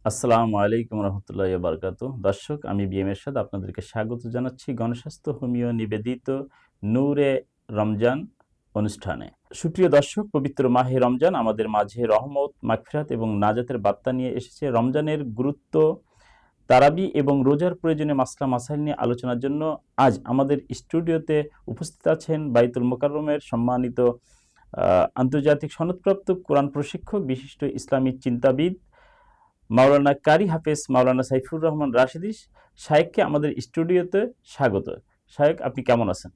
আসসালামু আলাইকুম রহমতুল্লাহ বারকাতু। দর্শক, আমি বিএম এরশাদ আপনাদেরকে স্বাগত জানাচ্ছি গণস্বাস্থ্য হোমিও নিবেদিত নূরে রমজান অনুষ্ঠানে। সুপ্রিয় দর্শক, পবিত্র মাহে রমজান আমাদের মাঝে রহমত, মাগফিরাত এবং নাজাতের বার্তা নিয়ে এসেছে। রমজানের গুরুত্ব, তারাবি এবং রোজার প্রয়োজনীয় মাসলা মাসাইল নিয়ে আলোচনার জন্য আজ আমাদের স্টুডিওতে উপস্থিত আছেন বাইতুল মোকাররমের সম্মানিত আন্তর্জাতিক সনদপ্রাপ্ত কোরআন প্রশিক্ষক, বিশিষ্ট ইসলামী চিন্তাবিদ মাওলানা কারি হাফেজ মাওলানা সাইফুর রহমান রাশিদি শায়েখকে আমাদের স্টুডিওতে স্বাগত। শায়েখ, আপনি কেমন আছেন?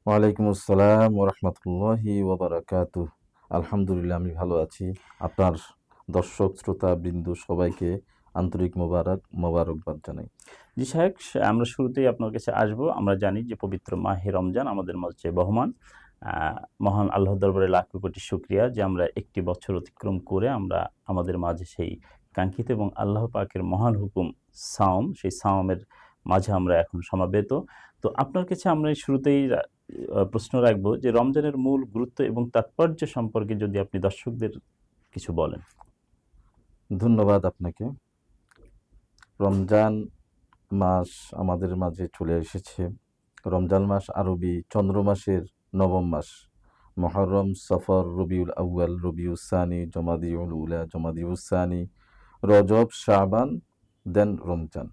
ওয়ালাইকুম আসসালাম ওরহমতুল্লাহি ওবারাকাতুহ। আলহামদুলিল্লাহ, আমি ভালো আছি। আপনার দর্শক শ্রোতা বিন্দু সবাইকে আন্তরিক মোবারকবাদ জানাই। জি শায়েখ, আমরা শুরুতেই আপনার কাছে আসব। আমরা জানি যে পবিত্র মাহে রমজান আমাদের মাঝে বহমান। মহান আল্লাহ দরবারে লাখ কোটি শুকরিয়া যে আমরা একটি বছর অতিক্রম করে আমরা আমাদের মাঝে সেই কাঙ্ক্ষিত এবং আল্লাহ পাকের মহান হুকুম সাওম, সেই সাওমের মাঝে আমরা এখন সমাবেত। তো আপনার কাছে আমরা শুরুতেই প্রশ্ন রাখবো যে রমজানের মূল গুরুত্ব এবং তাৎপর্য সম্পর্কে যদি আপনি দর্শকদের কিছু বলেন। ধন্যবাদ আপনাকে। রমজান মাস আমাদের মাঝে চলে এসেছে। রমজান মাস আরবি চন্দ্র মাসের নবম মাস। মুহররম, সফর, রবিউল আউয়াল, রবিউল সানি, জমাদিউল উলা, জমাদিউল সানি, রজব, শাবান, দেন রমজান।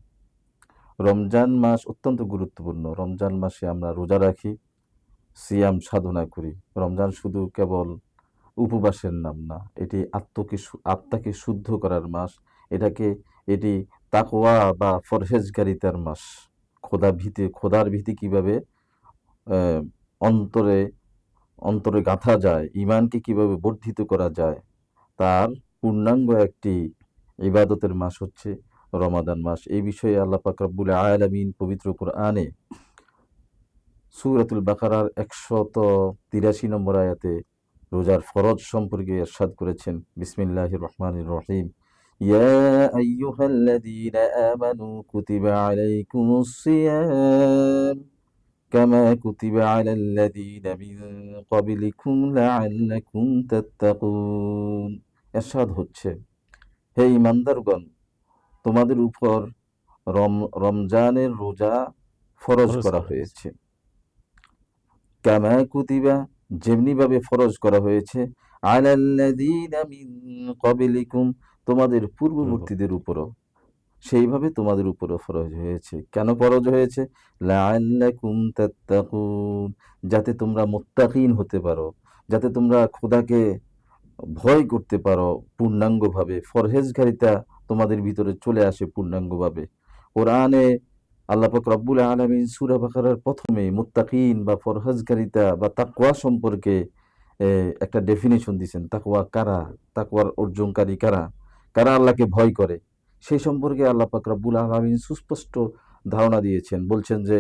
রমজান মাস অত্যন্ত গুরুত্বপূর্ণ। রমজান মাসে আমরা রোজা রাখি, সিয়াম সাধনা করি। রমজান শুধু কেবল উপবাসের নাম না, এটি আত্মাকে শুদ্ধ করার মাস। এটি তাকওয়া বা পরহেজগারিতার মাস। খোদার ভীতি কিভাবে অন্তরে অন্তরে গাঁথা যায়, ইমানকে কিভাবে বর্ধিত করা যায়, তার পূর্ণাঙ্গ একটি ইবাদতের মাস হচ্ছে রমাদান মাস। এই বিষয়ে আল্লাহ পাক রব্বুল আলামিন পবিত্র কোরআনে সূরাতুল বাকারার 183 নম্বর আয়াতে রোজার ফরজ সম্পর্কে ইরশাদ করেছেন। বিসমিল্লাহির রহমানির রহিম। ইয়া আইয়ুহাল্লাযীনা আমানু কুতিবা আলাইকুমুস সিয়াম কামা কুতিবা আলাল্লাযীনা মিন ক্বাবলিকুম লাআল্লাকুম তাত্তাকুন। ইরশাদ হচ্ছে, হে ঈমানদারগণ, তোমাদের উপর রমজানের রোজা ফরজ করা হয়েছে। কামা কুতিবা, যেমনিভাবে ফরজ করা হয়েছে, আলাল্লাযীনা মিন ক্বাবলিকুম, তোমাদের পূর্ববর্তীদের উপরও সেইভাবে তোমাদের উপরও ফরজ হয়েছে। কেন ফরজ হয়েছে? লাআল্লাকুম তাত্তাকুন, যাতে তোমরা মুত্তাকিন হতে পারো, যাতে তোমরা খোদাকে ভয় করতে পারো পূর্ণাঙ্গভাবে। পরহেজগারিতা তোমাদের ভিতরে চলে আসে পূর্ণাঙ্গভাবে। কোরআনে আল্লাহ পাক রব্বুল আলামিন সূরা বাকারার প্রথমে মুত্তাকিন বা পরহেজগারিতা বা তাকওয়া সম্পর্কে একটা ডেফিনিশন দিয়েছেন। তাকওয়া কারা, তাকওয়ার অর্জনকারী কারা, কারা আল্লাহকে ভয় করে, সেই সম্পর্কে আল্লাহ পাক রব্বুল আলামিন সুস্পষ্ট ধারণা দিয়েছেন। বলছেন যে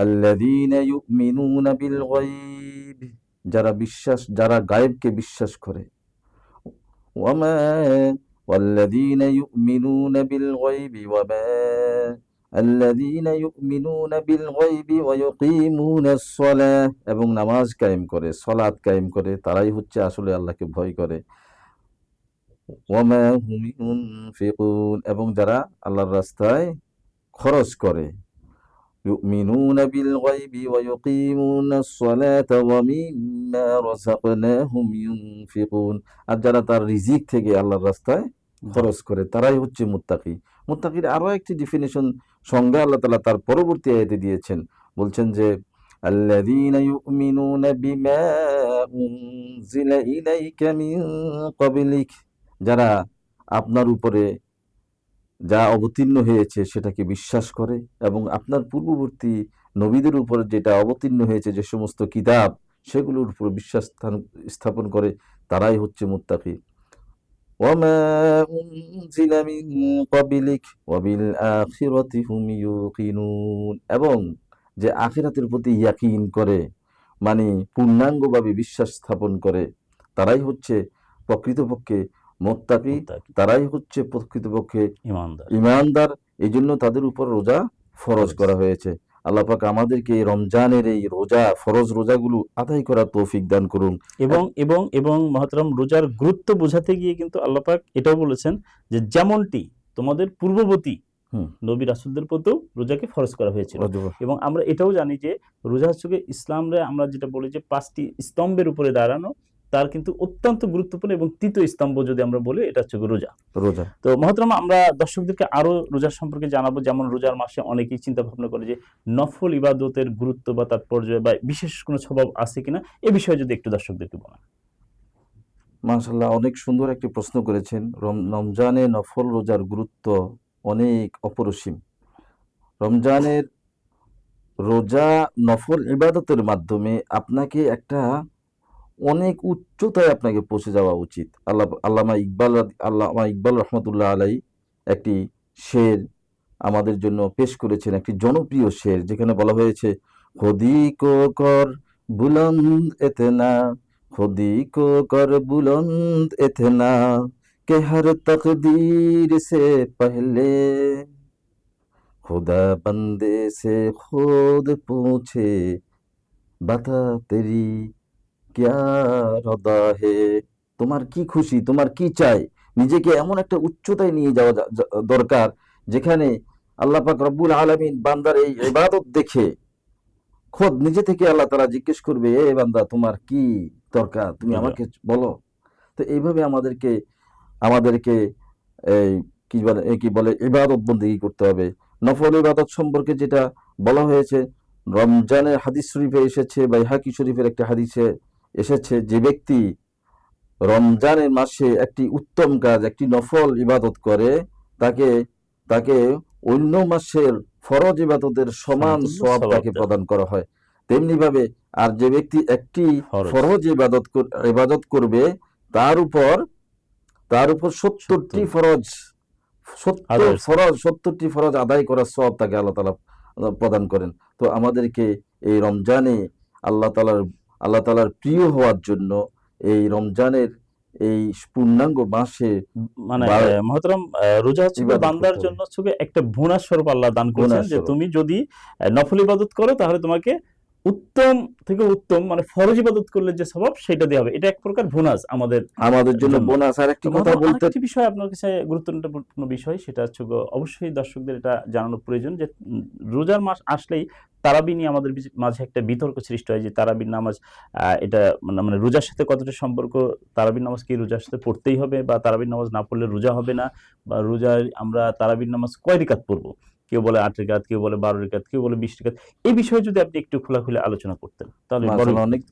আল্লাযীনা ইউমিনুনা বিল গায়ব, যারা গায়েবকে বিশ্বাস করে। ওয়ামা ওয়াল্লাযীনা ইউমিনুনা বিল গায়বি ওয়ামা আল্লাযীনা ইউমিনুনা বিল গায়বি ওয়া ইউকিমুনাস সালাহ, এবং নামাজ কায়েম করে, সালাত কায়েম করে, তারাই হচ্ছে আসলে আল্লাহকে ভয় করে। ওয়ামা হুম ইউনফিকুন, এবং যারা আল্লাহর রাস্তায় খরচ করে। ইউমিনুনা বিল গায়বি ওয়া ইউকিমুনাস সালাতা ওয়া মিম্মা রাযাকনাহুম ইউনফিকুন, আর যারা তার রিজিক থেকে আল্লাহর রাস্তায় খরচ করে, তারাই হচ্ছে মুত্তাকি। মুত্তাকির আরো একটি ডেফিনিশন, সংজ্ঞা আল্লাহ তাআলা তার পরবর্তী আয়াতে দিয়েছেন। বলছেন যে আল্লাযীনা ইউমিনুনা বিমা উনজিলা ইলাইকা মিন ক্বাবলিক, যারা আপনার উপরে যা অবতীর্ণ হয়েছে সেটাকে বিশ্বাস করে, এবং আপনার পূর্ববর্তী নবীদের উপর যেটা অবতীর্ণ হয়েছে, যে সমস্ত কিতাব, সেগুলোর উপর বিশ্বাস স্থাপন করে, তারাই হচ্ছে মুত্তাকি। ওয়ামা উনজিলা মিন ক্বাবলিক ওয়া বিল আখিরাতি হুম ইউকিনুন, এবং যে আখিরাতের প্রতি ইয়াকিন করে, মানে পূর্ণাঙ্গভাবে বিশ্বাস স্থাপন করে, তারাই হচ্ছে প্রকৃতপক্ষে মুত্তাকি, তারাই হচ্ছে প্রকৃতপক্ষে ঈমানদার। এই জন্য তাদের উপর রোজা ফরজ করা হয়েছে। আল্লাহ পাক আমাদেরকে এই রমজানের এই রোজা, ফরজ রোজাগুলো আদায় করার তৌফিক দান করুন। এবং মহতরম, রোজার গুরুত্ব বোঝাতে গিয়ে কিন্তু আল্লাহ পাক এটাও বলেছেন যে যেমনটি তোমাদের পূর্ববর্তী হুম, নবী রাসূলদের প্রতিও রোজাকে ফরজ করা হয়েছিল। রজব, এবং আমরা এটাও জানি যে রোজা হচ্ছে গিয়ে ইসলামে আমরা যেটা বলি যে 5টি স্তম্ভের উপরে দাঁড়ানো, তার কিন্তু অত্যন্ত গুরুত্বপূর্ণ এবং তৃতীয় স্তম্ভ যদি আমরা বলি এটা হচ্ছে গিয়ে রোজা। রোজা। তো মহতরমা, আমরা দর্শকদেরকে আরো রোজার সম্পর্কে জানাবো। যেমন রোজার মাসে অনেকেই চিন্তা ভাবনা করে যে নফল ইবাদতের গুরুত্ব বা তাৎপর্য বা বিশেষ কোনো স্বভাব আছে কিনা, এ বিষয়ে যদি একটু দর্শকদেরকে বলেন। মাশাআল্লাহ, অনেক সুন্দর একটি প্রশ্ন করেছেন। রমজানে নফল রোজার গুরুত্ব অনেক অপরিসীম। রমজানের রোজা নফল ইবাদতের মাধ্যমে আপনাকে একটা অনেক উচ্চতায় আপনাকে পৌঁছে যাওয়া উচিত। আল্লামা ইকবাল রহমতুল্লাহ আলাই একটি শের আমাদের জন্য পেশ করেছেন, একটি জনপ্রিয় শের, যেখানে বলা হয়েছে, খুদি কো কর বুলন্দ এতনা, খুদি কো কর বুলন্দ এতনা, কে হর তকদীর সে পহলে खुदा बंदे से खुद पूछे बता तेरी क्या রদা হে। তোমার কি খুশি, তোমার কি চাই, নিজেকে এমন একটা উচ্চতায় নিয়ে যাওয়া দরকার, যেখানে আল্লাহ পাক রব্বুল আলামিন বান্দার এই ইবাদত দেখে খোদ নিজে থেকে আল্লাহ তাআলা জিজ্ঞেস করবে, এ বান্দা তোমার কি দরকার, তুমি আমাকে বলো। তো এইভাবে আমাদেরকে আমাদেরকে এই কি বলে ইবাদত বন্দেগী করতে হবে। নফল ইবাদত সম্পর্কে যেটা বলা হয়েছে, রমজানের হাদিস শরীফে এসেছে, বাইহাকি শরীফের একটা হাদিসে এসেছে, যে ব্যক্তি রমজানের মাসে একটি উত্তম কাজ, একটি নফল ইবাদত করে, তাকে তাকে অন্য মাসের ফরজ ইবাদতের সমান সমতুল্য সওয়াব সওয়াব তাকে দেওয়া প্রদান করা হয়। তেমনি ভাবে আর যে ব্যক্তি একটি ফরজ ফরজ ইবাদত করবে, তার উপর 70টি 70 ফরজ আদায়ের সওয়াব। 70টি ফরজ আদায় করার সওয়াব তাকে আল্লাহ তাআলা প্রদান করেন। তো আমাদেরকে এই রমজানে আল্লাহ তাআলার প্রিয় হওয়ার জন্য এই রমজানের এই পূর্ণাঙ্গ মাসে মানে বা- মহতরম, রোজা হচ্ছে গিয়ে ইবাদত বান্দার করতে হবে, জন্য হচ্ছে গিয়ে একটা বোনাস স্বরূপ আল্লাহ দান করেছেন, গুনাহ যে স্বরূপ। তুমি যদি নফল ইবাদত করো তাহলে তোমাকে উত্তম থেকে উত্তম মানে ফরজ ইবাদত করলে যে স্বভাব সেটা দেওয়া হবে। এটা এক প্রকার বোনাস আমাদের আমাদের জন্য জন্য। বোনাস। আর একটি তো কথা মহতরম, বলতে, আরেকটি বিষয় আপনার কাছে গুরুত্বপূর্ণ বিষয়, সেটা হচ্ছে অবশ্যই দর্শকদের এটা জানানো প্রয়োজন যে রোজার মাস আসলেই তারাবি নিয়ে আমাদের মাঝে একটা বিতর্ক সৃষ্টি হয় যে তারাবির নামাজ এটা মানে রোজার সাথে কতটা সম্পর্ক, তারাবির নামাজ কি রোজার সাথে পড়তেই হবে, বা তারাবির নামাজ না পড়লে রোজা হবে না, বা রোজার আমরা তারাবির নামাজ কয় রিকাত পড়বো, কেউ বলে 8 রিকাত, কেউ বলে 12 রিকাত, কেউ বলে 20 রিকাত। এই বিষয়ে যদি আপনি একটু খোলাখুলি আলোচনা করতেন তাহলে বড়ই মাশাআল্লাহ, অনেক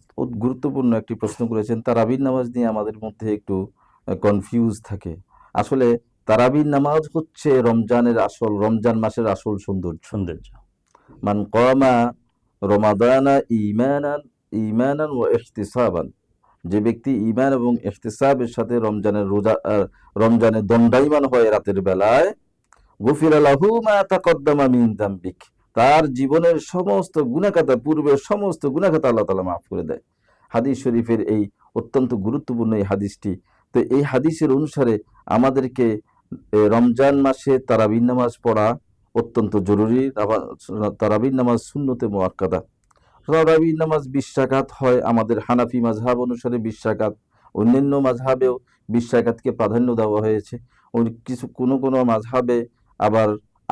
গুরুত্বপূর্ণ একটি প্রশ্ন করেছেন। তারাবির নামাজ নিয়ে আমাদের মধ্যে একটু কনফিউজ থাকে। আসলে তারাবির নামাজ হচ্ছে রমজান মাসের আসল সৌন্দর্য। সৌন্দর্য। মান কামা রমাদানা ঈমানান ওয়া ইহতিসাবান, যে ব্যক্তি ঈমান এবং ইহতিসাবের সাথে রমজানে দণ্ডায়মান হয় রাতের বেলায়, গুফিরা লাহু মা তাকদ্দামা মিন যামবিক, তার জীবনের সমস্ত গুনাহখাতা, পূর্বের সমস্ত গুনাহখাতা আল্লাহ তাআলা মাফ করে দেয়। হাদিস শরীফের এই অত্যন্ত গুরুত্বপূর্ণ এই হাদিসটি। তো এই হাদিসের অনুসারে আমাদেরকে রমজান মাসে তারাবির নামাজ পড়া অত্যন্ত জরুরি। তারাবির নামাজ সুন্নতে মুআক্কাদা। তারাবির নামাজ 20 রাকাত হয় আমাদের হানাফি মাযহাব অনুসারে 20 রাকাত। অন্যান্য মাযহাবেও 20 রাকাতকে প্রাধান্য দেওয়া হয়েছে। কোনো মাযহাবে আবার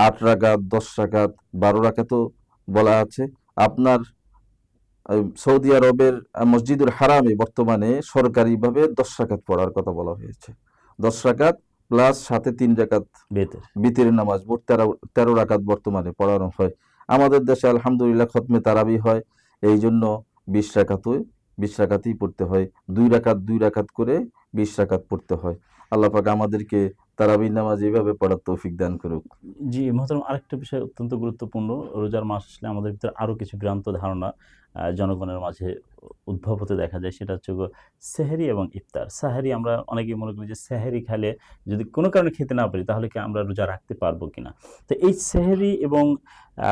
8 রাকাত, 10 রাকাত, 12 রাকাতও বলা আছে। আপনার সৌদি আরবের মসজিদুল হারামে বর্তমানে সরকারিভাবে 10 রাকাত পড়ার কথা বলা হয়েছে। 10 রাকাত প্লাস সাথে 3 রাকাত বেতের। বিতরের নামাজ, মোট 13 রাকাত বর্তমানে পড়ানো হয়। আমাদের দেশে আলহামদুলিল্লাহ খতমে তারাবি হয়, এই জন্য 20 রাকাতই পড়তে হয়। 2 রাকাত করে 20 রাকাত পড়তে হয়। আল্লাহ পাক আমাদেরকে তারাবির নামাজ এইভাবে পড়ার তৌফিক দান করুক। জি মহতরম, আরেকটা বিষয় অত্যন্ত গুরুত্বপূর্ণ। রোজার মাস আসলে আমাদের ভিতরে আরো কিছু ভ্রান্ত ধারণা জনগণের মাঝে উদ্ভব হতে দেখা যায়, সেটা হচ্ছে সেহরি এবং ইফতার। সেহরি আমরা অনেকেই মনে করি যে সেহরি খেলে যদি কোনো কারণে খেতে না পারি তাহলে কি আমরা রোজা রাখতে পারবো কিনা। তো এই সেহরি এবং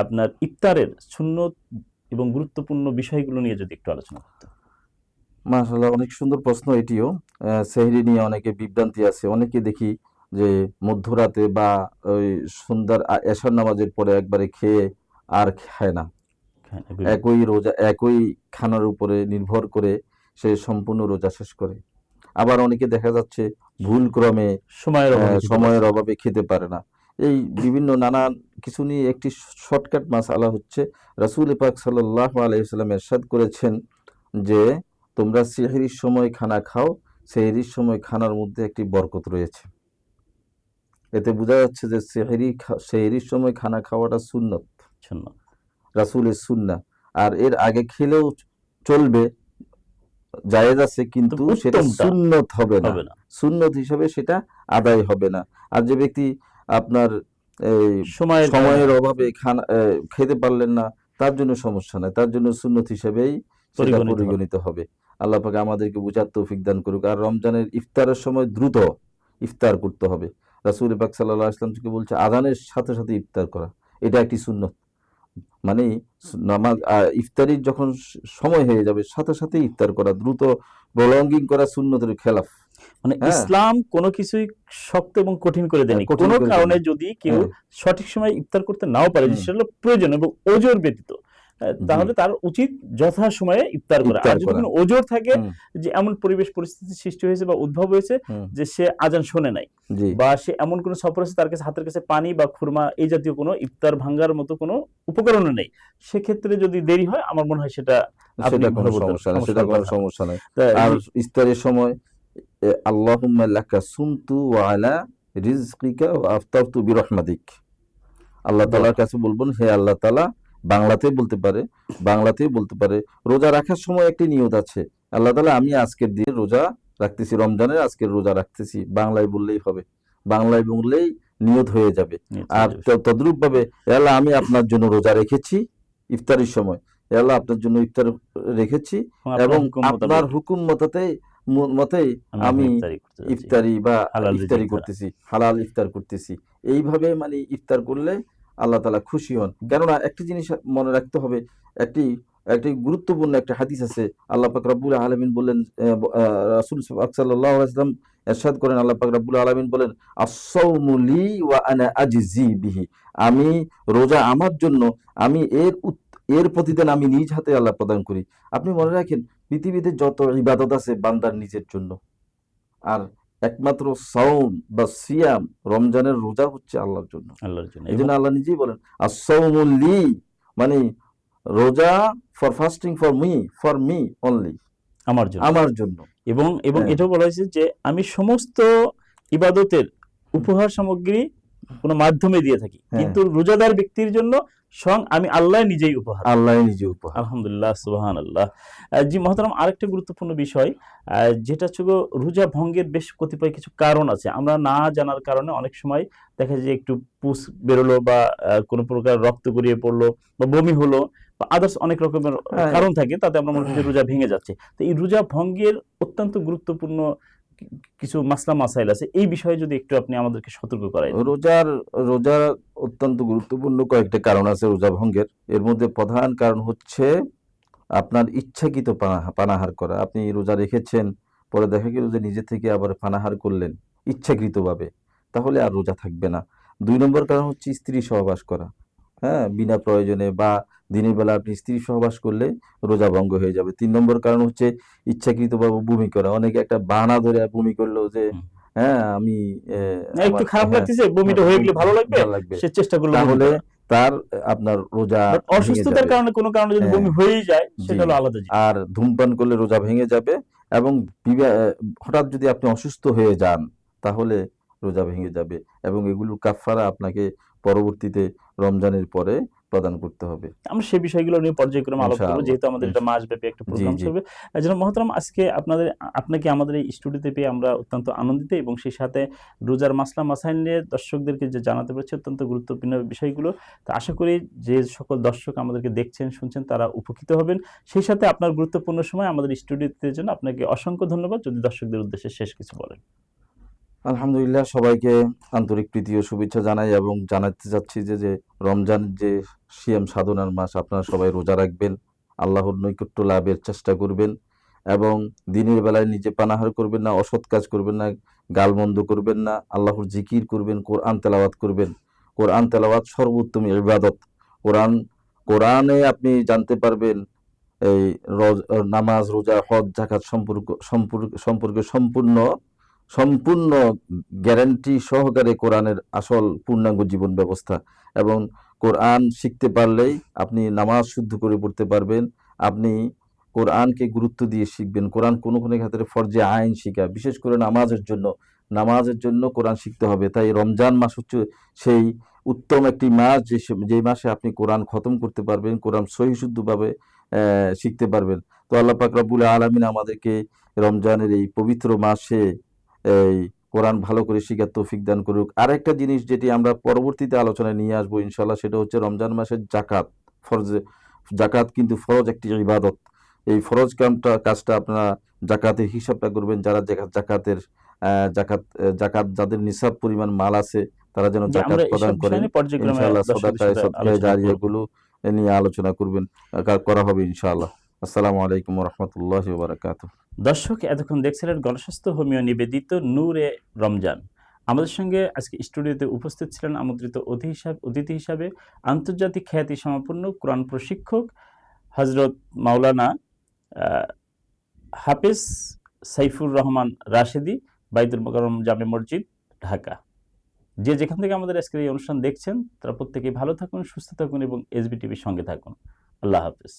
আপনার ইফতারের সুন্নত এবং গুরুত্বপূর্ণ বিষয়গুলো নিয়ে যদি একটু আলোচনা করতেন। মাশাআল্লাহ, অনেক সুন্দর প্রশ্ন এটিও। সেহরি নিয়ে অনেকে বিভ্রান্তি আছে। অনেকে দেখি যে মধ্যরাতে বা ওই সন্ধ্যার এশার নামাজের পরে একবারে খেয়ে আর খায় না। খায় না, একই রোজা, একই খানার উপরে নির্ভর করে সে সম্পূর্ণ রোজা শেষ করে। আবার অনেকে দেখা যাচ্ছে ভুল ক্রমে সময়ের অভাবে খেতে সময়ের পারছে না। অভাবে খেতে পারে না। এই বিভিন্ন নানান কিছু নিয়ে একটি শর্টকাট মাসালা হচ্ছে, রাসূল পাক সাল্লাল্লাহু আলাইহি ওয়াসাল্লাম ইরশাদ করেছেন যে তোমরা সেহরির সময় খানা খাও, সেহরির সময় খানার মধ্যে একটি বরকত রয়েছে। এতে বোঝা যাচ্ছে যে সেহরির সময় খানা খাওয়াটা সুন্নত, সুন্নাত। রাসূলের সুন্নাহ। আর এর আগে খেলেও চলবে, জায়েজ আছে, কিন্তু তবে সেটা উত্তমটা সুন্নত হবে না। হবে না, সুন্নত হিসাবে সেটা আদায় হবে না। আর যে ব্যক্তি আপনার এই সময়ের কারণে সময়ের অভাবে খানা খেতে পারলেন না, তার জন্য সমস্যা নাই, তার জন্য সুন্নত হিসেবেই সেটা পরিগণিত হবে। পরিগণিত হবে। আল্লাহ পাক আমাদেরকে বুঝার তৌফিক দান করুক। আর রমজানের ইফতারের সময় দ্রুত ইফতার করতে হবে। রাসূল পাক সাল্লাল্লাহু আলাইহি ওয়াসাল্লাম থেকে বলছে আযানের সাথে সাথে ইফতার করা, এটা একটি সুন্নত। মানে নামাজ ইফতারির যখন সময় হয়ে যাবে সাথে সাথে ইফতার করা, দ্রুত প্রলঙ্গিং করা সুন্নতের খেলাফ। মানে হ্যাঁ, ইসলাম কোনো কিছুই শক্ত এবং কঠিন করে দেয়নি। কঠিন কোনো করে কারণে দেয়নি। যদি কেউ হ্যাঁ, সঠিক সময়ে ইফতার করতে নাও পারে, হুম, সেটা হলো প্রয়োজন এবং ওজোর ব্যতীত, জি, তাহলে তার উচিত যথাসময়ে ইফতার করা। আর ইফতার যদি করা। কোনো ওজোর থাকে, হুম, যে এমন পরিবেশ পরিস্থিতি সৃষ্টি হয়েছে বা উদ্ভব হয়েছে হুম, যে সে আজান শোনে নাই, জি, বা সে এমন কোনো সফর আছে তার কাছে হাতের কাছে পানি বা খুরমা এই জাতীয় কোনো ইফতার ভাঙ্গার মতো কোনো উপকরণও নেই, সেক্ষেত্রে যদি দেরি হয় আমার মনে হয় সেটা আপনি সেটা কোনো ভালো বলতেন, সমস্যা নেই, সমস্যা সেটা হওয়ার কোনো কথা না। সমস্যা নেই। তা আর জি, ইফতারের সময় আল্লাহুম্মা লাকা সুমতু ওয়া আলা রিজকিকা ওয়া আফতারতু বিরহমাতিক, আল্লাহ দোয়া। তাআলার কাছে বলবেন, হে আল্লাহ তাআলা, বাংলাতেই বলতে পারে, বাংলাতেই বলতে পারে। রোজা রাখার সময় একটি নিয়ত আছে, আল্লাহ তাআলা আমি আজকের দিন রোজা রাখতেছি, রমজানের আজকের রোজা রাখতেছি, বাংলায় বললেই হবে, বাংলায় বললেই নিয়ত হয়ে যাবে। নিয়ত আর হয়ে যাবে। তদ্রূপ ভাবে, হে আল্লাহ আমি আপনার জন্য রোজা রেখেছি ইফতারের সময়, হে আল্লাহ আপনার জন্য ইফতার রেখেছি এবং আপনার এবং হুকুম আপনার মোতাবেক হুকুম মতেই আমি এখন আমি ইফতারি করতে যাচ্ছি, ইফতারি বা হালাল রিজিক ইফতারি দ্বারা। করতেছি, হালাল ইফতার করতেছি। এইভাবে মানে ইফতার করলে আল্লাহ তাআলা খুশি হন। কেননা একটি জিনিস মনে রাখতে হবে, একটি একটি গুরুত্বপূর্ণ একটা হাদিস আছে। আল্লাহ পাক রব্বুল আলামিন বললেন, রাসূল সাল্লাল্লাহু আলাইহি ওয়াসাল্লাম ইরশাদ করেন, আল্লাহ পাক রব্বুল আলামিন বলেন, আস-সাওমু লি ওয়া আনা আজজি বিহি, আমি রোজা আমার জন্য, আমি এর প্রতিদান আমি নিজ হাতে আল্লাহ প্রদান করি। আপনি মনে রাখেন, পৃথিবীতে যত ইবাদত আছে বান্দার নিজের জন্য, আর একমাত্র সাওম বা সিয়াম, রমজানের রোজা হচ্ছে আল্লাহর জন্য। আল্লাহর জন্য এই এবং জন্য আল্লাহ নিজেই বলেন as-sawmu li, মানে রোজা for fasting for me only, আমার জন্য। আমার জন্য। এবং এবং হ্যাঁ, এটাও বলা হয়েছে যে আমি সমস্ত ইবাদতের উপহার সামগ্রী কোনো মাধ্যমে দিয়ে থাকি, হ্যাঁ, কিন্তু রোজাদার ব্যক্তির জন্য স্বয়ং আমি আল্লাহ নিজেই উপহার। আল্লাহ নিজে উপহার। আলহামদুলিল্লাহ, সুবহানাল্লাহ। জি মহতারাম, আরেকটা গুরুত্বপূর্ণ বিষয়, যেটা হচ্ছে গো, রোজা ভঙ্গের বেশ কতিপয় কিছু কারণ আছে। আমরা না জানার কারণে অনেক সময় দেখা যায় যে একটু পুস বেরোলো বা কোনো প্রকার রক্ত গড়িয়ে পড়লো বা বমি হলো বা আদার্স অনেক রকমের হ্যাঁ, কারণ থাকে, তাতে আমরা মনে করি যে রোজা ভেঙে যাচ্ছে। তো এই রোজা ভঙ্গের অত্যন্ত গুরুত্বপূর্ণ কি- কিছু মাসলা মাসাইল আছে, এই বিষয়ে যদি একটু আপনি আমাদেরকে সতর্ক করাই দেন। রোজার অত্যন্ত গুরুত্বপূর্ণ কয়েকটা কারণ আছে রোজা ভঙ্গের। এর মধ্যে প্রধান কারণ হচ্ছে আপনার ইচ্ছাকৃত পানাহার করা। আপনি রোজা রেখেছেন, পরে দেখা গেল যে নিজে থেকে আবার পানাহার করলেন ইচ্ছাকৃতভাবে, তাহলে আর রোজা থাকবে না। ২ নম্বর কারণ হচ্ছে স্ত্রী সহবাস করা। হ্যাঁ, বিনা প্রয়োজনে বা দিনের বেলা আপনি স্ত্রী সহবাস করলে রোজা ভঙ্গ হয়ে যাবে। ৩ নম্বর কারণ হচ্ছে ইচ্ছাকৃতভাবে বমি করা। অনেকে একটা বাহানা ধরে বমি করলো যে হুম। হ্যাঁ আমি না, একটু আমার খারাপ হ্যাঁ লাগতেছে, বমিটা হয়ে গেলে ভালো লাগবে, ভালো লাগবে, সে চেষ্টা করলো বমি তাহলে করা। তার আপনার রোজা বাট ভেঙে অসুস্থতার যাবে। কারণে কোনো কারণে যদি হ্যাঁ, বমি হয়েই যায়, জি। সেটা হলো আলাদা জিনিস। আর ধূমপান করলে রোজা ভেঙে যাবে, এবং হঠাৎ যদি আপনি অসুস্থ হয়ে যান তাহলে রোজা ভেঙে যাবে, এবং এগুলোর কাফারা আপনাকে পরবর্তীতে রমজানের পরে প্রদান করতে হবে। আমরা সেই বিষয়গুলো নিয়ে পর্যায়ক্রমে আলাপ করবো, ইনশাআল্লাহ। যেহেতু আমাদের এটা মাসব্যাপী একটা জি, প্রোগ্রাম জি, চলবে। জনাব মহতারাম, আজকে আপনাকে আমাদের এই স্টুডিওতে পেয়ে আমরা অত্যন্ত আনন্দিত, এবং সেই সাথে রোজার মাসলা মাসাইল নিয়ে দর্শকদেরকে যে জানাতে পেরেছি অত্যন্ত গুরুত্বপূর্ণ বিষয়গুলো, তো আশা করি যে সকল দর্শক আমাদেরকে দেখছেন শুনছেন তারা উপকৃত হবেন। সেই সাথে আপনার গুরুত্বপূর্ণ সময় আমাদের স্টুডিওতে জন্য আপনাকে অসংখ্য ধন্যবাদ। যদি দর্শকদের উদ্দেশ্যে শেষ কিছু বলেন। আলহামদুলিল্লাহ, সবাইকে আন্তরিক প্রীতি ও শুভেচ্ছা জানাই, এবং জানাতে চাচ্ছি যে রমজান যে সিয়াম সাধনার মাস, আপনারা সবাই রোজা রাখবেন, আল্লাহর নৈকট্য লাভের চেষ্টা করবেন, এবং দিনের বেলায় নিজে পানাহার করবেন না, অসৎ কাজ করবেন না, গালমন্দ করবেন না, আল্লাহর জিকির করবেন, কোরআন তেলাওয়াত করবেন। কোরআন তেলাওয়াত সর্বোত্তম ইবাদত। কোরআন কোরআনে আপনি জানতে পারবেন এই নামাজ, রোজা, হজ, যাকাত সম্পর্কে সম্পূর্ণ সম্পূর্ণ গ্যারান্টি সহকারে কোরআনের আসল পূর্ণাঙ্গ জীবন ব্যবস্থা। এবং কোরআন শিখতে পারলেই আপনি নামাজ শুদ্ধ করে পড়তে পারবেন। আপনি কোরআনকে গুরুত্ব দিয়ে শিখবেন। কোরআন কোনো কোনো ক্ষেত্রে ফরজে আইন শিখা, বিশেষ করে নামাজের জন্য কোরআন শিখতে হবে। তাই রমজান মাস হচ্ছে সেই উত্তম একটি মাস, যে মাসে আপনি কোরআন খতম করতে পারবেন, কোরআন সহিশুদ্ধভাবে শিখতে পারবেন। তো আল্লাহ পাক রব্বুল আলামিন আমাদেরকে রমজানের এই পবিত্র মাসে এই কোরআন ভালো করে শিখার তৌফিক দান করুক। আরেকটা জিনিস যেটি আমরা পরবর্তীতে আলোচনায় নিয়ে আসবো ইনশাআল্লাহ, সেটা হচ্ছে রমজান মাসের জাকাত। ফরজে জাকাত কিন্তু ফরজ একটি ইবাদত। এই ফরজ কাজটা আপনারা জাকাতের হিসাবটা করবেন। যারা জাকাতের জাকাত যাদের নিসাব পরিমাণ মাল আছে, তারা যেন যে জাকাত আমরা প্রদান এইসব বিষয় করেন। নিয়ে পর্যায়ক্রমে ইনশাআল্লাহ দর্শকদের সাথে সদকায়ে আলোচনা জারিয়া করব। গুলো নিয়ে আলোচনা করবেন, করা হবে ইনশাআল্লাহ। আসসালামু আলাইকুম ওয়া রাহমাতুল্লাহি ওয়া বারাকাতুহু। দর্শক এতক্ষণ দেখছিলেন গণস্বাস্থ্য হোমিও নিবেদিত নূরে রমজান। আমাদের সঙ্গে আজকে স্টুডিওতে উপস্থিত ছিলেন আমন্ত্রিত অতিথি হিসাবে আন্তর্জাতিক খ্যাতি সম্পন্ন কোরআন প্রশিক্ষক হজরত মাওলানা হাফিজ সাইফুর রহমান রাশেদি, বাইতুল মোকাররম জামে মসজিদ, ঢাকা। যে যেখান থেকে আমাদের আজকের এই অনুষ্ঠান দেখছেন তারা প্রত্যেকেই ভালো থাকুন, সুস্থ থাকুন এবং এসবি টিভির সঙ্গে থাকুন। আল্লাহ হাফিজ।